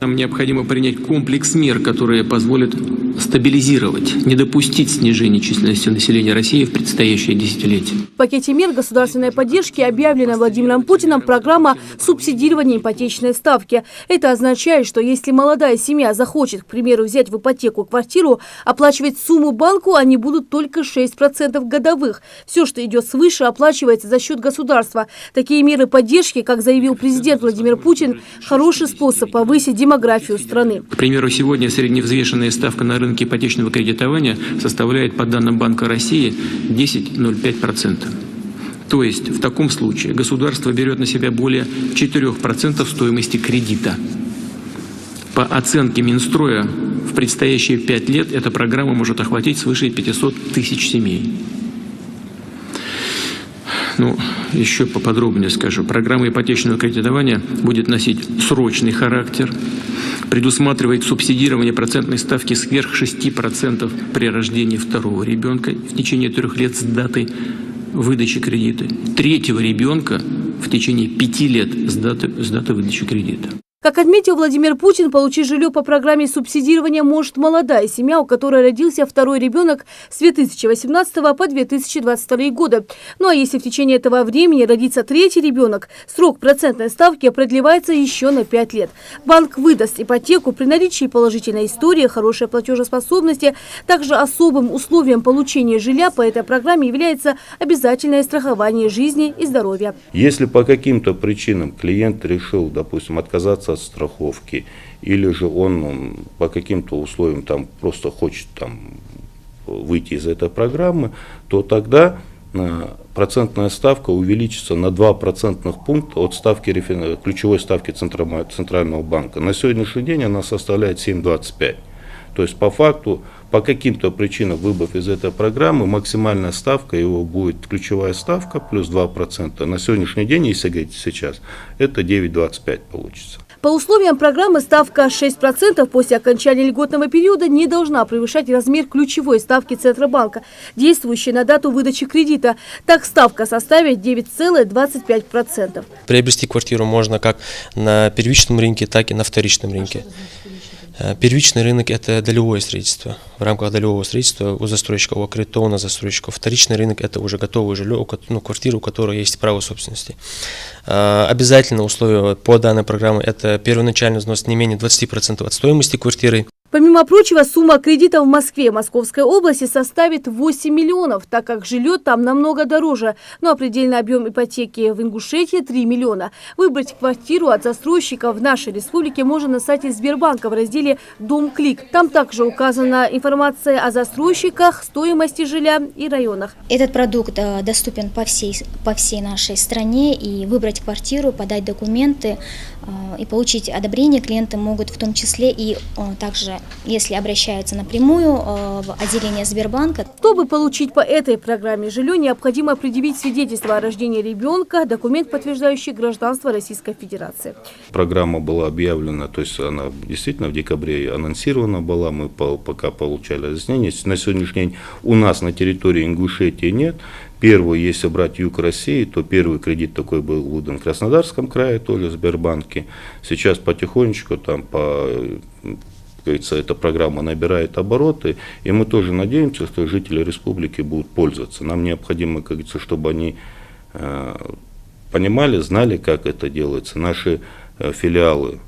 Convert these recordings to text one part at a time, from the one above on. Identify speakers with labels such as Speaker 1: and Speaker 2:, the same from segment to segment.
Speaker 1: Нам необходимо принять комплекс мер, которые позволят стабилизировать, не допустить снижения численности населения России в предстоящее десятилетие.
Speaker 2: В пакете мер государственной поддержки объявлена Владимиром Путиным программа субсидирования ипотечной ставки. Это означает, что если молодая семья захочет, к примеру, взять в ипотеку квартиру, оплачивать сумму банку они будут только 6% годовых. Все, что идет свыше, оплачивается за счет государства. Такие меры поддержки, как заявил президент Владимир Путин, хороший способ повысить демографию страны.
Speaker 1: К примеру, сегодня средневзвешенная ставка на рынке ипотечного кредитования составляет, по данным Банка России, 10,05%. То есть в таком случае государство берет на себя более 4% стоимости кредита. По оценке Минстроя, в предстоящие 5 лет эта программа может охватить свыше 500 тысяч семей. Еще поподробнее скажу. Программа ипотечного кредитования будет носить срочный характер, предусматривает субсидирование процентной ставки сверх 6% при рождении второго ребенка в течение 3 лет с даты выдачи кредита, третьего ребенка в течение 5 лет с даты выдачи кредита.
Speaker 2: Как отметил Владимир Путин, получить жилье по программе субсидирования может молодая семья, у которой родился второй ребенок с 2018 по 2022 годы. Ну а если в течение этого времени родится третий ребенок, срок процентной ставки продлевается еще на 5 лет. Банк выдаст ипотеку при наличии положительной истории, хорошей платежеспособности. Также особым условием получения жилья по этой программе является обязательное страхование жизни и здоровья.
Speaker 3: Если по каким-то причинам клиент решил, допустим, отказаться от страховки, или же он по каким-то условиям просто хочет выйти из этой программы, то тогда процентная ставка увеличится на 2 процентных пункта от ключевой ставки Центрального банка. На сегодняшний день она составляет 7,25. То есть по факту, по каким-то причинам, выбыв из этой программы, максимальная ставка его будет ключевая ставка плюс 2%. На сегодняшний день, если говорить сейчас, это 9,25 получится.
Speaker 2: По условиям программы ставка 6% после окончания льготного периода не должна превышать размер ключевой ставки Центробанка, действующей на дату выдачи кредита. Так ставка составит 9,25%.
Speaker 4: Приобрести квартиру можно как на первичном рынке, так и на вторичном рынке. Первичный рынок – это долевое строительство. В рамках долевого строительства у застройщика, у аккредитованного застройщика. Вторичный рынок – это уже готовое жилье, квартира, у которой есть право собственности. Обязательно условие по данной программе – это первоначальный взнос не менее 20% от стоимости квартиры.
Speaker 2: Помимо прочего, сумма кредита в Москве и Московской области составит 8 миллионов, так как жилье там намного дороже. Ну а предельный объем ипотеки в Ингушетии 3 миллиона. Выбрать квартиру от застройщика в нашей республике можно на сайте Сбербанка в разделе «Дом Клик». Там также указана информация о застройщиках, стоимости жилья и районах.
Speaker 5: Этот продукт доступен по всей нашей стране, и выбрать квартиру, подать документы и получить одобрение клиенты могут в том числе и также, если обращаются напрямую в отделение Сбербанка.
Speaker 2: Чтобы получить по этой программе жилье, необходимо предъявить свидетельство о рождении ребенка, документ, подтверждающий гражданство Российской Федерации.
Speaker 3: Программа была объявлена, то есть она действительно в декабре анонсирована была, мы пока получали разъяснение. На сегодняшний день у нас на территории Ингушетии нет. Первый, если брать юг России, то первый кредит такой был выдан в Краснодарском крае, тоже в Сбербанке. Сейчас потихонечку эта программа набирает обороты, и мы тоже надеемся, что жители республики будут пользоваться. Нам необходимо, как говорится, чтобы они понимали, знали, как это делается. Наши филиалы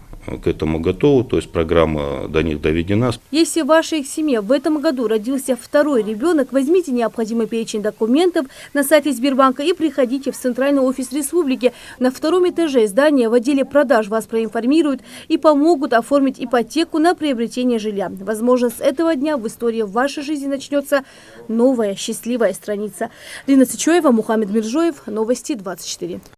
Speaker 3: к этому готовы, то есть программа до них доведена.
Speaker 2: Если в вашей семье в этом году родился второй ребенок, возьмите необходимый перечень документов на сайте Сбербанка и приходите в центральный офис республики. На 2-м этаже здания в отделе продаж вас проинформируют и помогут оформить ипотеку на приобретение жилья. Возможно, с этого дня в истории вашей жизни начнется новая счастливая страница. Лина Сычоева, Мухаммед Миржоев, Новости 24.